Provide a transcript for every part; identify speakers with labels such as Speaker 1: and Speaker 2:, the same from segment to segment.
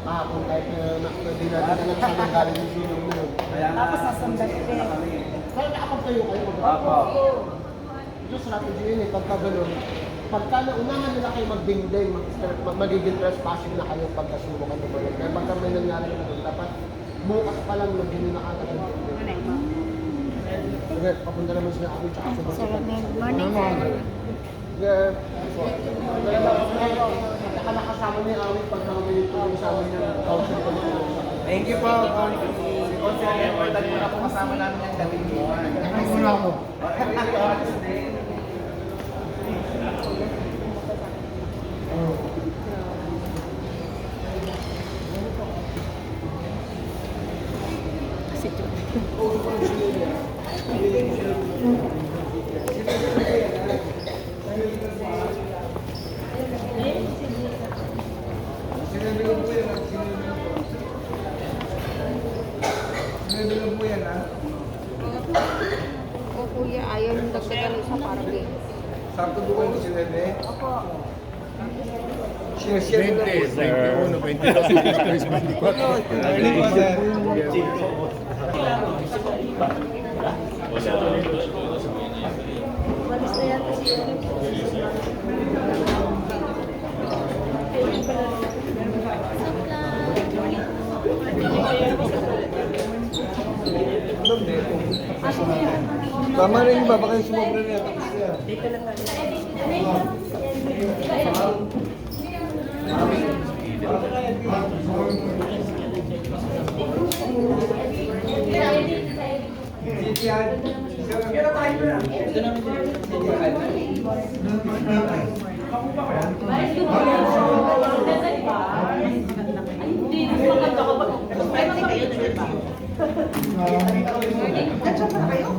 Speaker 1: kahapon kahit hindi natin alam saan ang galing yung sinong na yun.
Speaker 2: Tapos nasundan ulit.
Speaker 1: Kaya nakapagtayo kayo mag yung strategy yun eh, pagka gano'n. Pagka naunahan nila kayo mag-dingday, magiging trespassing na kayo pagkasubukan ng balon. Kaya pagka may nangyari na doon, dapat bukas pa lang nung hindi nakakagad yung sige, papunta naman sila ako tsaka sa basta.
Speaker 3: Good morning.
Speaker 1: Sige. Saka nakasama niya awit pagka may tulong sa amin yung council ko.
Speaker 4: Thank you po. Si Consul Edward, dahil muna po kasama namin yung gabi mo.
Speaker 1: Ay, muna ako.
Speaker 4: Sinadulog mo yan, ha?
Speaker 3: O kuya, ayaw yung dagdagan isa para game.
Speaker 4: Sakto po kayo si Bebe?
Speaker 3: Opo.
Speaker 4: Share mo na po.
Speaker 5: 21, 22, 23, 24.
Speaker 4: Early pa, sir.
Speaker 3: Walis na yan kasi
Speaker 4: Tama na yung iba, baka yung sumobra niya. Tapos yan.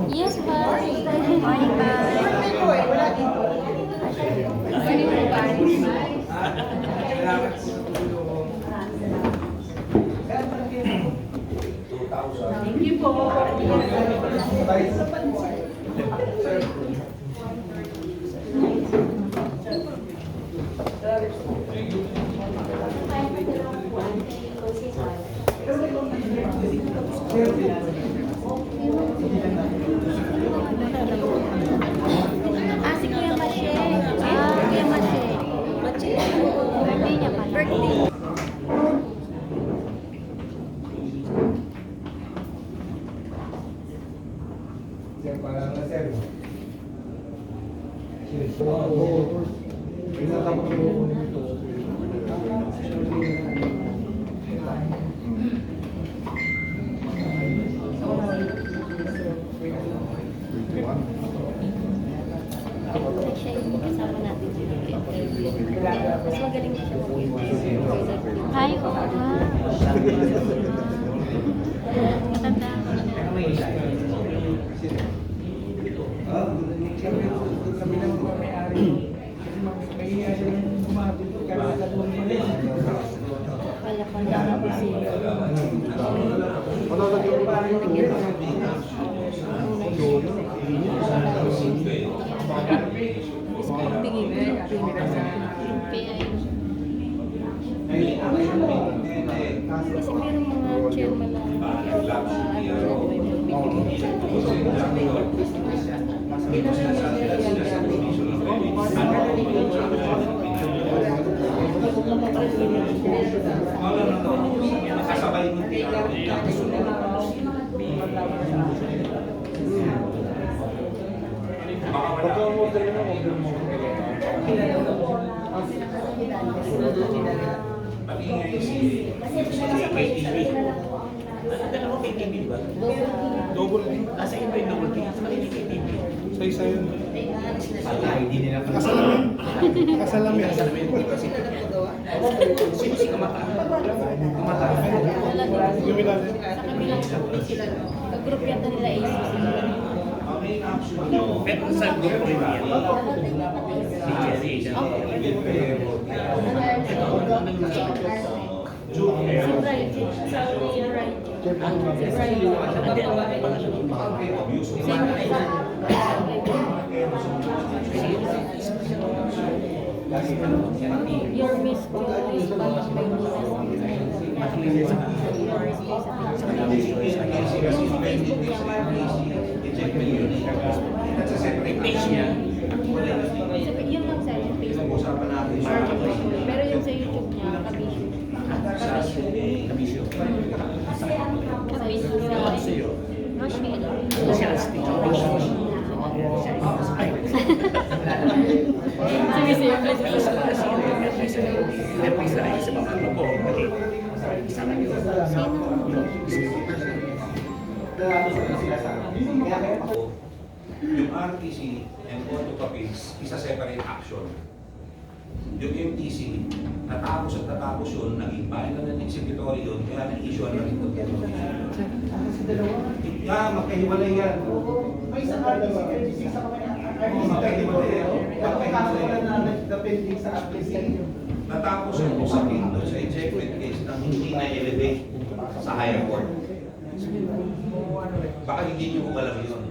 Speaker 3: yes, bye. Good morning, bye.
Speaker 2: Thank you po.
Speaker 3: Si Kuya Mashe. Kuya Mashe. Birthday niya pala. Birthday.
Speaker 4: Sir, para na, sir.
Speaker 3: Siya yung kasama natin sa interview. Mas magaling siya mag-interview. Hi, oo nga. Matanda ako na.
Speaker 4: Kami lang mga may-ari. Kasi mahihiya siya yung kumapit. Kaya nakatulong mo rin.
Speaker 3: Wala pa lang ako siya.
Speaker 1: Ano naging
Speaker 3: Kasi meron mga chairman na
Speaker 5: Double din.
Speaker 6: Nasa iba yung double din. Sa malinig kay TV.
Speaker 5: Sa isa yun.
Speaker 6: Hindi nila
Speaker 5: Kasalamin. Kasalamin.
Speaker 6: Kasalamin. Sino si Kamata? Kamata.
Speaker 5: Lumilan.
Speaker 3: sa kabilang sila. Kagroup yata nila ACC.
Speaker 6: Pero sa grupo rin yan. Si Jerry.
Speaker 3: Si Brian, si Brian. Your miss ko is Facebook niya, Marvin.
Speaker 6: Sa separate page niya.
Speaker 3: Yun lang sa yung Facebook. Marvin. Pero yung sa YouTube niya, kabisyo.
Speaker 6: Kabisyo.
Speaker 3: Kabisyo. Rochelle.
Speaker 6: Social stage.
Speaker 3: Sige, sige.
Speaker 7: Yung RTC and autocopies, isa-separate action. Yung MTC, natapos yun, naging final ng executory yun, kaya na-issue na rin ito. Magkahiwalay yan.
Speaker 1: May isang RTC, sa
Speaker 7: Magkahiwalay yan.
Speaker 1: depending sa application.
Speaker 7: Natapos yung usapin doon sa ejectment case nang hindi na-elevate sa higher court. Baka hindi nyo ko alam yun.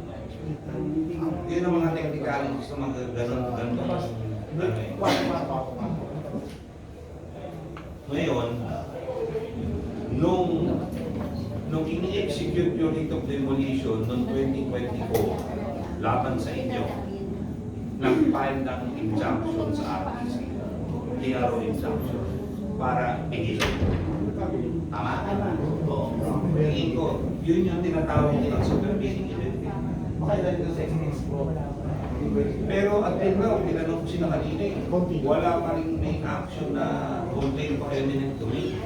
Speaker 7: Yun ang mga technicalities ng mga ganun. Ngayon, nung ini-execute yung rate of demolition noong 2024, laban sa inyo, nag-file ng injunction sa RTC, TRO injunction, para pigilan. Tama? Oo. Tingin ko, yun yung tinatawag nilang supervising event. Pero at the end now, tinanong ko sila kanina eh, wala pa rin may action na complaint pa eminent domain.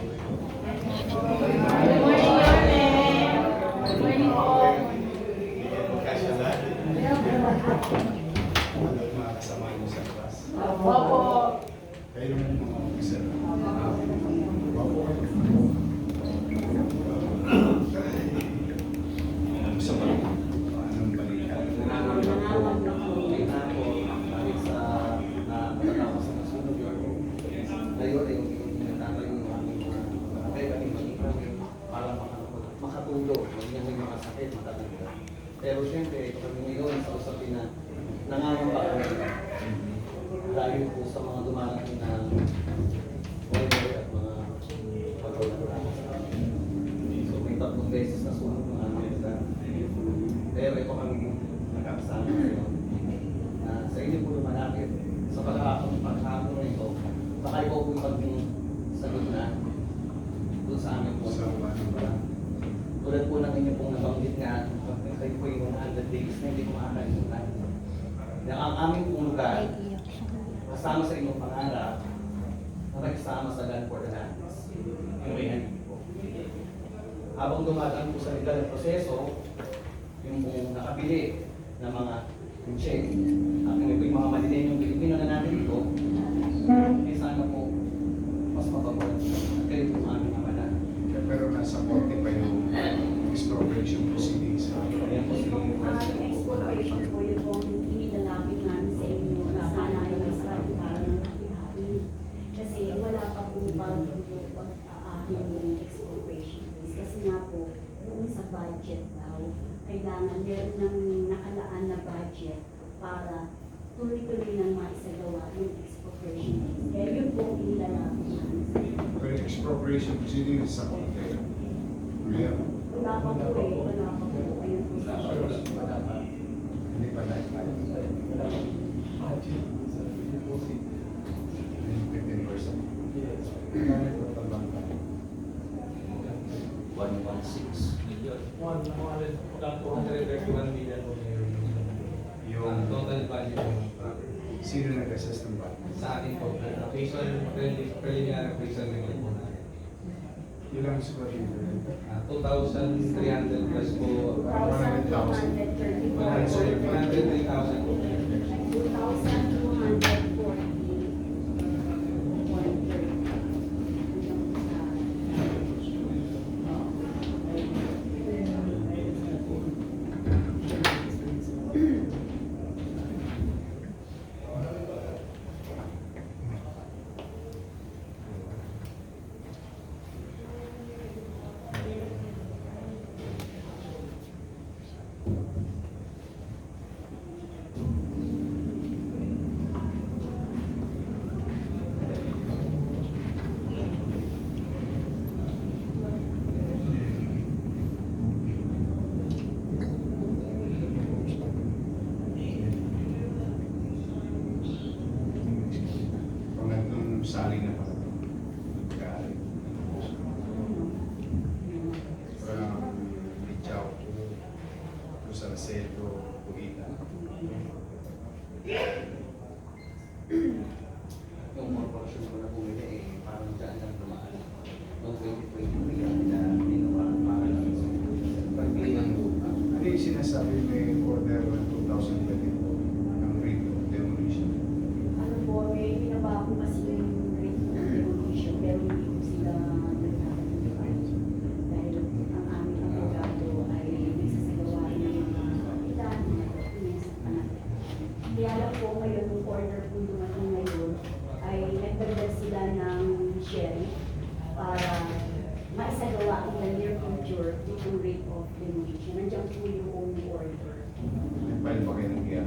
Speaker 5: Mga kasama niyo sa class.
Speaker 2: Opo.
Speaker 5: Kayo yung mga officer. Gusto mo anong balita?
Speaker 8: makatulog, maging may mga sakit, matatanda. Pero siyempre, kami ngayon sa usapin na nangangamba kami dahil po sa mga dumarating na order at mga pagkawalan. So may 3 beses na sunod ng aming lugar. Pero ito kami nagkakasama ngayon na sa inyo po lumalapit sa paghahapon nito, baka ikaw po yung pag-sagot na doon sa amin po. Tulad po ng inyo pong nabanggit nga, kayo po yung 100 days na hindi ko makakalimutan. Na ang aming pong lugar, kasama sa inyong pangarap, nagsama sa Land for the Lands. Yung may po. Habang dumadaan po sa legal na proseso, yung pong nakabili ng mga check, at yung po yung mga malinaw yung Pilipino na natin dito, eh sana po mas mapabulan. At kayo po ang aming amala.
Speaker 5: Pero nasa korte pa yung expropriation proceedings.
Speaker 8: Ayan po si
Speaker 3: Exploration po yun kung inilalapit namin sa inyo na sana ay mas para ng lahat. Kasi wala pa po yung exploration. Kasi nga po, yung sa budget daw, kailangan meron ng nakalaan na budget para tuloy-tuloy nang maisagawa yung expropriation. Kaya yun po inilalapit namin sa inyo.
Speaker 5: Pero expropriation proceedings sa korte. Real.
Speaker 3: Wala pa po eh, wala pa po. Ayun po sa
Speaker 5: Hindi pa na.
Speaker 7: 116 million.
Speaker 4: 231 million po yung total value ng property.
Speaker 5: Sino nag-assess ng batas?
Speaker 4: Sa atin po, based on preliminary appraisal report po natin.
Speaker 5: Ilang square meter?
Speaker 4: 2,300 plus po.
Speaker 3: 1,230
Speaker 4: 103,000 po.
Speaker 3: 140.
Speaker 5: Aceto, Puita.
Speaker 8: Yung corporation ko na bumili, parang dyan lang dumaan. Noong 2023, ang ginawa para lang sa pagbili ng lupa.
Speaker 5: Ano yung sinasabi may order ng 2024 ng rate of demolition?
Speaker 3: Ano po, may pinabago kasi yung rate ng demolition, pero hindi po sila nagtatagpuan. Dahil ang aming abogado ay nagsasagawa ng mga ilan, mga documents at anak. Kaya lang po ngayon, yung order po dumating ngayon, ay nagdagdag sila ng sheriff para maisagawa in the near future yung rate of demolition. Nandiyan po yung only order.
Speaker 5: Nag-file pa kayo ng kaya?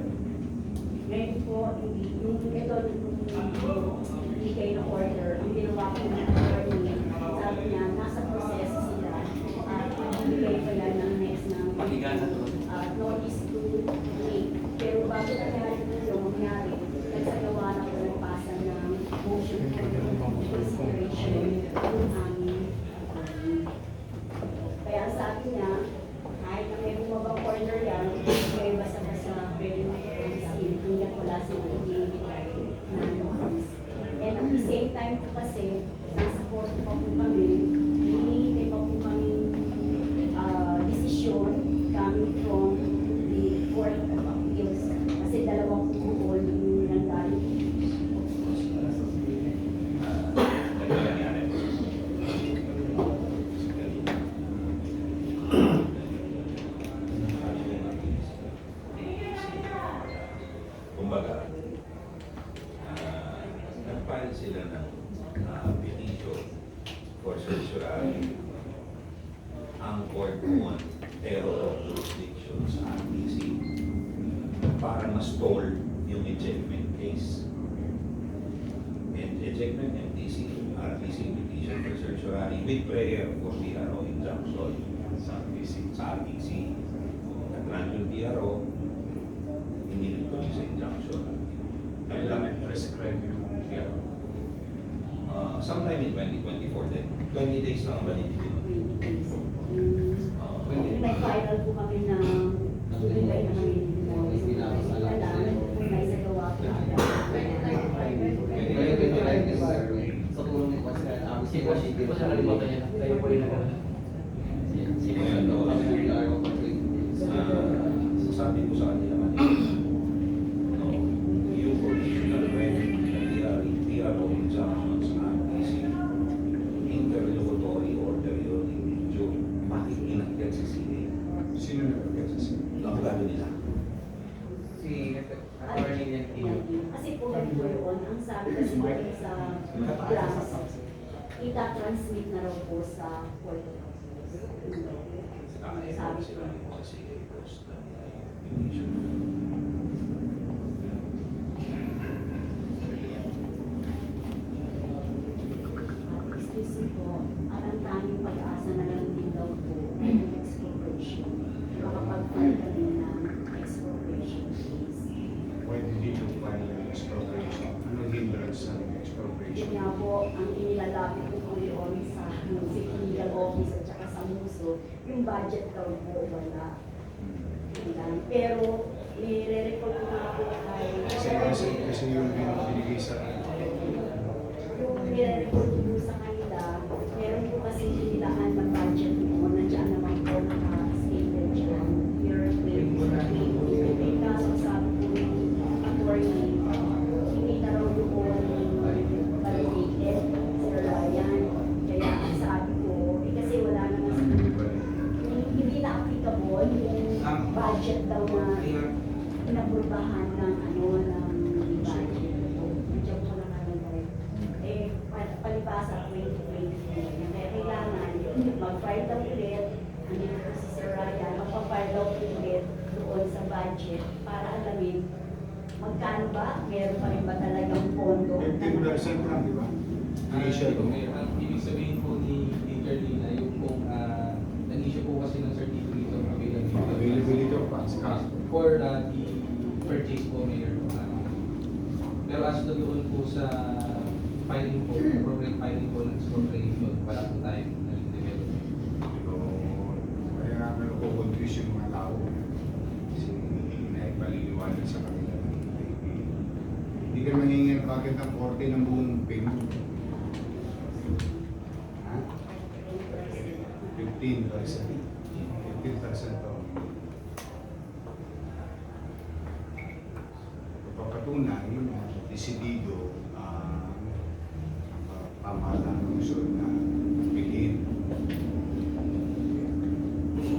Speaker 3: Ngayon po, hindi, yung ito, hindi kayo na order, ang ginawa ko ng attorney, sabi niya, nasa proseso sila, at magbibigay pa yan ng next na notice to make. Pero bago nangyari po yung mangyari, nagsagawa na po ng pasan ng motion for consideration yung aming attorney. Kaya ang sabi niya, kahit na may bumabang order yan, may basta-basta pwede mag-receive hanggang wala silang i-ibigay na notice. And at the same time po kasi, nasa court pa po kami, hinihintay pa po kami desisyon coming from the Court of Appeals. Kasi dalawang puhol yung nanggaling.
Speaker 7: Kumbaga, nag-file sila ng petition for certiorari. Ang court won terror of jurisdiction sa RTC para ma-stall yung ejectment case. And ejectment MTC, RTC petition for certiorari with prayer for PRO injunction sa RTC. Nag-grant yung PRO, hindi nagtuloy sa injunction.
Speaker 5: Kailangan prescribe yung kaya.
Speaker 7: Sometime in 2024 din. 20 days lang ang validity.
Speaker 3: Nag-viral po kami ng ibigay na kami alam kung may sagawa po agad.
Speaker 8: Sa tulong ni Pascal, si Pascal
Speaker 6: Nakalimutan niya na. Kayo po rin
Speaker 7: Sabi ko sa kanila no, yung original remedy na PRO injunction sa RTC, interlocutory order yun, hindi yun, makikinagyan sa CA.
Speaker 5: Sino nag-get sa sila?
Speaker 7: Abogado nila.
Speaker 6: Si Attorney Nantino.
Speaker 3: Kasi po ganito yun, ang sabi kasi natin sa class, ita-transmit na raw po sa court of appeals.
Speaker 7: Nakailan sila sa CA post na petition.
Speaker 3: Excuse po, at ang tanging pag-asa na lang din daw po ay yung expropriation. Makapag-file kami ng expropriation case.
Speaker 5: Why did you file an expropriation? Ano hindrance ng expropriation?
Speaker 3: Kaya po, ang inilalapit ko po yun sa City Legal Office at saka sa MUSO, yung budget daw po wala. Yan. Pero, nire-report ko nga po kay...
Speaker 5: Kasi yung binigay sa
Speaker 3: Yung nire-report ko po sa kanila, meron po kasi hinilaan na budget mo, nandiyan naman po naka-stated dyan. Year 2020. Kaso sabi po yung attorney, hindi na raw doon validated, Sir Ryan. Kaya ang sabi ko, kasi wala naman sa hindi na applicable yung budget daw na pinapurbahan ng budget. Diyan po nakalagay. Palibasa 2020. Kaya kailangan mag-file daw ulit, andito po si Sir Ryan, magpa-file daw ulit doon sa budget para alamin magkano ba, meron pa rin ba talagang pondo.
Speaker 5: 15% lang, di ba? Initial.
Speaker 4: Ang ibig sabihin po ni Carlina, yung pong nag-issue po kasi ng certificate of
Speaker 5: Availability of funds.
Speaker 4: for the purchase po, Mayor. Pero as to doon po sa filing po, appropriate filing po ng expropriation, wala po tayo nag-develop.
Speaker 5: So, kaya meron ko confusion mga tao. Kasi korte ng buong payment. Ha? 15%. 15% to. Papatunay na desidido pamahalaan ng Luzon na bilhin.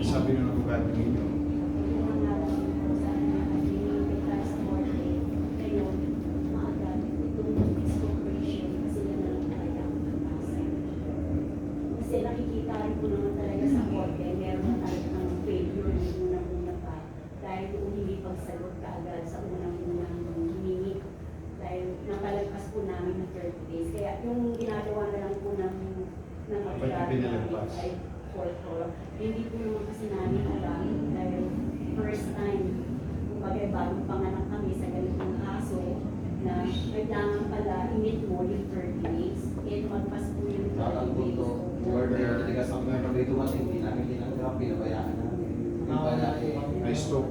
Speaker 5: Sabi ng abogado ninyo,
Speaker 3: Kasi nakikita rin po naman talaga sa korte, meron na talagang failure ng unang-una pa dahil kung hindi pagsagot kaagad sa unang-unang humingi dahil nakalagpas po namin ng 30 days. Kaya yung ginagawa na lang po ng abogado
Speaker 5: pinalagpas?
Speaker 3: ay court order. Hindi po naman kasi namin alam dahil first time, kumbaga bagong panganak kami sa ganitong kaso na kailangan pala i-meet mo yung 30 days. Eh, magpas po yung 30 days.
Speaker 8: Nakapunto, order, tigas ako ng pag dumating, hindi namin tinanggap, pinabayaan namin. Hindi pala
Speaker 5: I stop.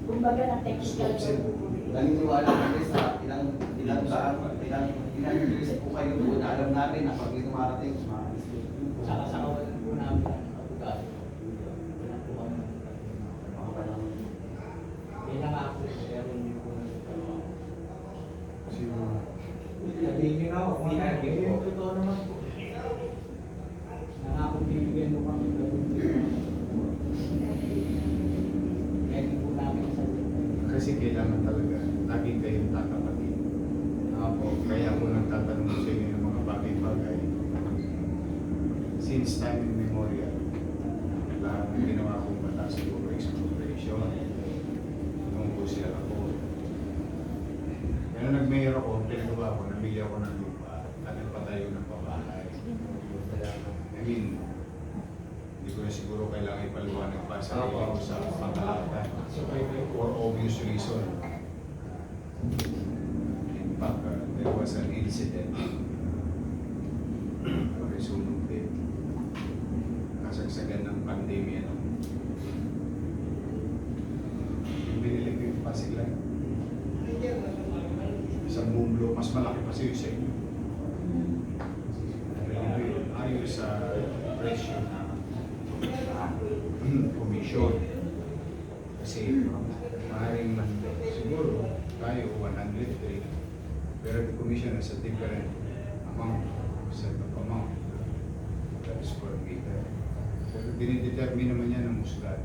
Speaker 3: Kumbaga na technical po.
Speaker 8: naniniwala kami sa ilang years po kayo doon na alam namin na pag dumarating, maalis po.
Speaker 6: Saka sa kawalan po namin ang abogado. Kailan nga ako, pero hindi ko
Speaker 5: Sino?
Speaker 6: nagiging ako, yung totoo naman po. Nangako bibigyan mo kami gawin. Pwede po namin sa
Speaker 5: Kasi kailangan talaga laging kayong tatapatin. Kaya ako nagtatanong sa inyo ng mga bagay-bagay. Since time immemorial, lahat ng ginawa kong batas puro expropriation. Nung po sila ako. Kaya nung nag-mayor ako, pinagawa ko, namili ako ng lupa at nagpatayo ng pabahay. I mean, hindi ko na siguro kailangan ipaliwanag pa sa sarili ko sa pangkalatan. For obvious reason. In fact, there was an incident. Resunog din. Kasagsagan ng pandemya. Yung binili ko yung Pasilan. Isang bunglo, mas malaki pa siya sa inyo. Ayos sa presyo na commission. Kasi maaaring man siguro tayo 103 pero the commission is a different amount, set of amount that is per meter. Pero dinidetermine naman yan ng musgad.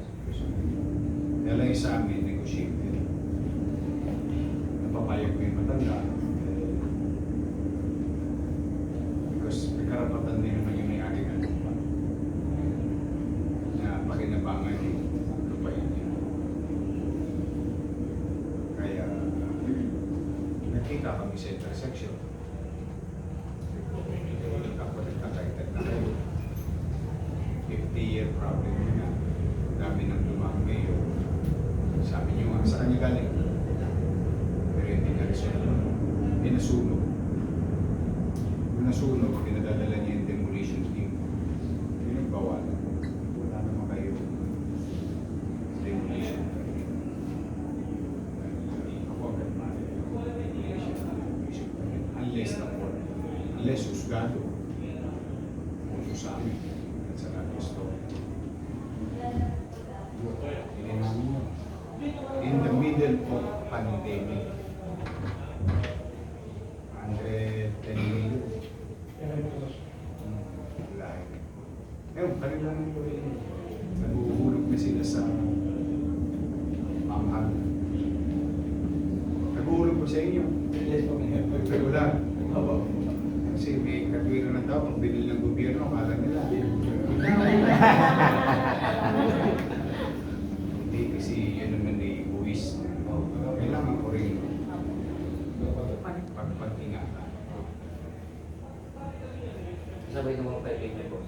Speaker 5: Kaya lang yung sa amin, negotiable. Napapayag ko yung matanda. Because may karapatan din naman yung may-ari ng lupa na pakinabangan yung lupa yun. Kaya nakita kami sa intersection. Ako nagkakaitan na kayo. 50-year problem na. Dami ng lumang mayor. Sabi niyo nga, sa kanya galing. Pero hindi na resolve. Pinasunog. Yung nasunog, pinadadala niya yung demolition team. Yung nagbawal. Wala naman kayo demolition. Ako agad unless na po. Unless husgado. Puso sa amin. At sa natin store. Hindi namin yun. In the middle of pandemic. 110 million. Lahat. Ngayon, kanilang naguhulog na sila sa mamahal. Naguhulog ko sa inyo.
Speaker 6: yes po.
Speaker 5: Pero wala. Kasi may katwira ng tao, pag binil ng gobyerno, akala nila. Hindi kasi yun naman ay buwis. Kailangan ko rin pagpag-ingatan.
Speaker 8: Sabay ng mga 5 niyo po.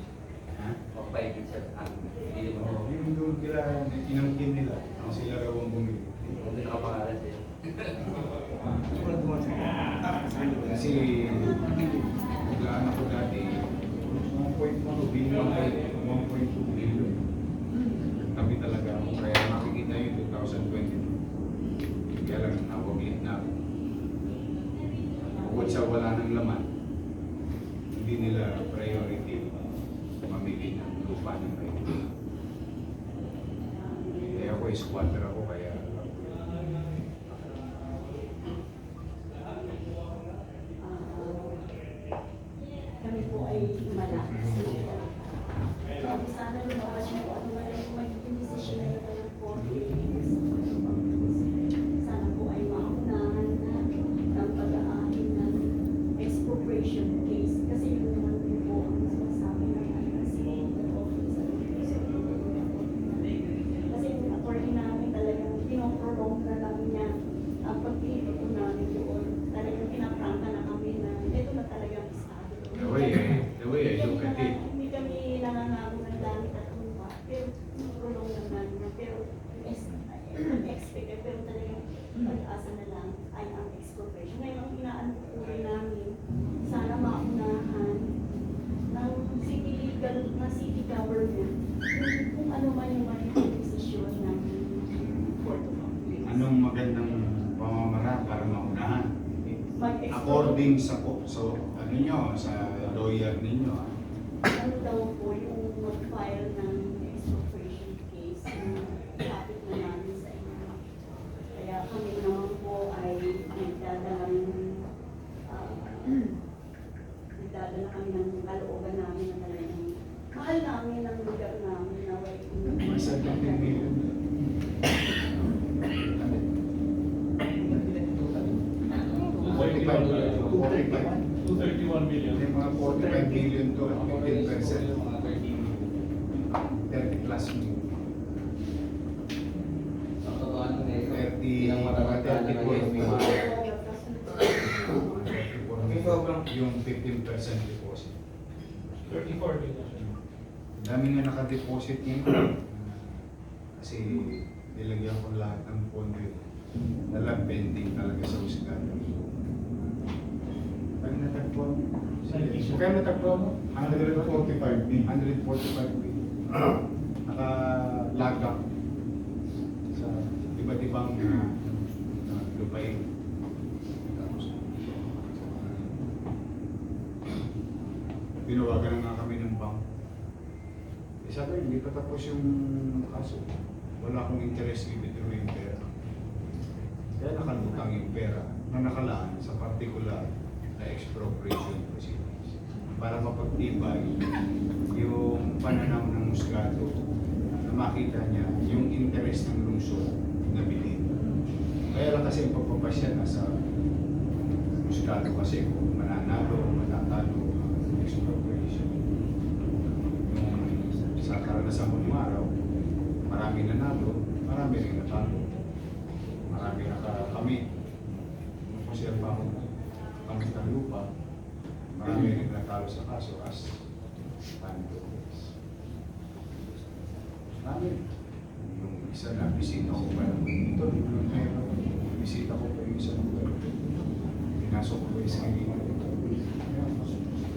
Speaker 5: Ha?
Speaker 8: Mga 5 din sa hindi mo.
Speaker 5: Yung doon kila, inangkin nila. Sila raw ang bumili.
Speaker 8: Hindi nakapangalan sila.
Speaker 5: Kasi, naglaan ako dati, 1.1 billion, 1.2 billion. Tabi talaga ako. Kaya makikita yung 2022. Kaya lang, nawaglit na ako. hindi nila priority mamili ng lupa ng kayo. Eh ako, squatter ako, kaya
Speaker 3: Kami po ay malakas. Kami sana lumabas yung ano man yung magiging desisyon na ito ng 40 days. Sana po ay maunahan na ng pag-aahin ng expropriation case. Kasi yun naman din po ang sinasabi ng President Office. Kasi yung attorney namin talagang pinoprolong na lang niya ang pagpili po namin doon. Talagang pinaprangka na kami na ito na talagang estado.
Speaker 5: the way I look at it,
Speaker 3: Hindi kami nangangago ng gamit at lupa, pero tulong naman na, pero expected, pero talagang pag-asa na lang ay ang expropriation. Ngayon, ang inaano po rin namin, sana maunahan ng city government kung ano man yung magiging desisyon ng Court of Appeals.
Speaker 5: anong magandang pamamaraan para maunahan?
Speaker 3: Mag-expropriate.
Speaker 5: According sa ano nyo, sa lawyer ninyo,
Speaker 3: Ano daw po yung mag-file ng expropriation case na topic na namin sa inyo. Kaya kami naman po ay nagdadala kami ng kalooban namin na talagang mahal namin ang lugar namin na
Speaker 5: mas 15 million.
Speaker 6: 231 million.
Speaker 5: May mga 45 million to at 15%. 30 plus million.
Speaker 8: Ang katotohanan na ito,
Speaker 5: 30,
Speaker 8: bilang matatanda na ngayon, may mga
Speaker 5: yung 15% deposit.
Speaker 6: 34 million.
Speaker 5: Dami nga naka-deposit ngayon. Kasi nilagyan ko lahat ng pondo yun. Nalang pending talaga sa husgado. Ano natagpuan? Kaya natagpuan mo? 145 billion. 145 billion. Naka-lag up sa iba't ibang lupain. Tapos, tinawagan na nga kami ng bank. Eh, sabi, hindi pa tapos yung kaso. Wala akong interest i-withdraw yung pera. Kaya nakalutang yung pera na nakalaan sa particular na expropriation proceedings. Para mapagtibay yung pananaw ng husgado na makita niya yung interest ng lungsod na bilhin. Kaya lang kasi yung pagpapasya nasa husgado kasi kung mananalo o matatalo ang expropriation. Yung sa karanasan ko ng araw, marami nanalo, marami rin natalo. Marami nakakamit. Konserba ako kamit ng lupa. Marami rin natalo sa kaso as panitokes. Marami. Yung isa na, bisita ko pa lang. Ito, bisita ko pa yung isa na. Pinasok ko pa yung isa ng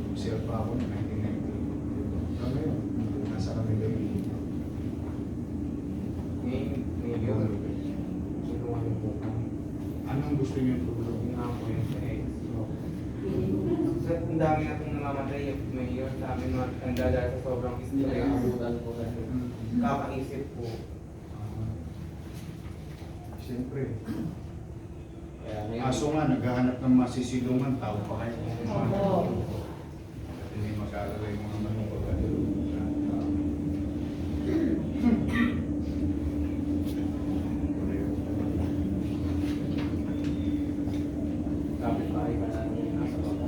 Speaker 5: konserba ako na 1990. Ano yun? Nasa kanila yun.
Speaker 8: ngayon, tulungan niyo po kami.
Speaker 5: Anong gusto niyo tulong?
Speaker 8: Nga po yun sa ex. So, ang dami na pong namamatay yung mayor sa amin mga tanda dahil sa sobrang istorya. Po kasi. Kakaisip po.
Speaker 5: Siyempre.
Speaker 8: Kaya ngayon,
Speaker 5: Aso nga, naghahanap ng masisilungan, tao pa kayo. Hindi mag-alala yung mga manungkot.
Speaker 8: kapit bahay pa namin nasa baba.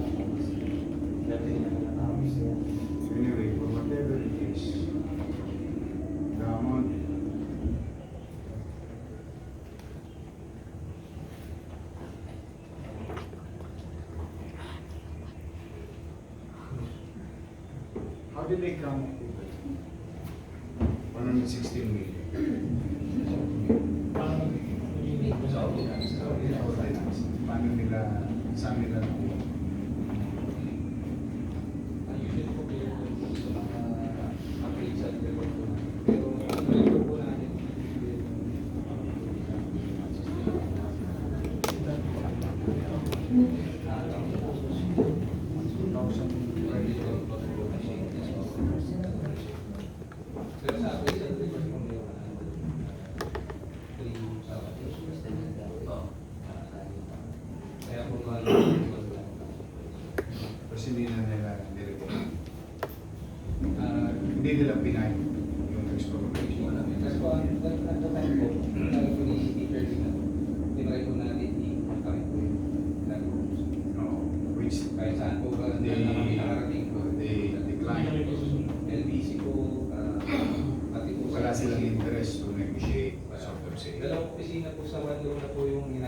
Speaker 8: Dati na natapos yan.
Speaker 5: Anyway, for whatever it is, the amount how did they come up with it? 116 million. Paano nila, saan nila nakuha?
Speaker 4: Usually po kayo sa mga appraisal report po natin. Pero ito po natin. Yung plus po kasi. Pero sa akin, sa akin, kaya po
Speaker 5: Kasi hindi na nila nirecommend. Hindi nila pinay yung expropriation.
Speaker 4: Kasi po, at the time po, lagi po ni Teacher Dina, tinry po natin i-contact po yung
Speaker 5: No, which
Speaker 4: kahit saan po ba na kami nakarating po.
Speaker 5: they decline.
Speaker 4: LBC po, pati po
Speaker 5: Wala silang interest to negotiate, sort of say.
Speaker 4: Dalawang opisina po sa Wanlo na po yung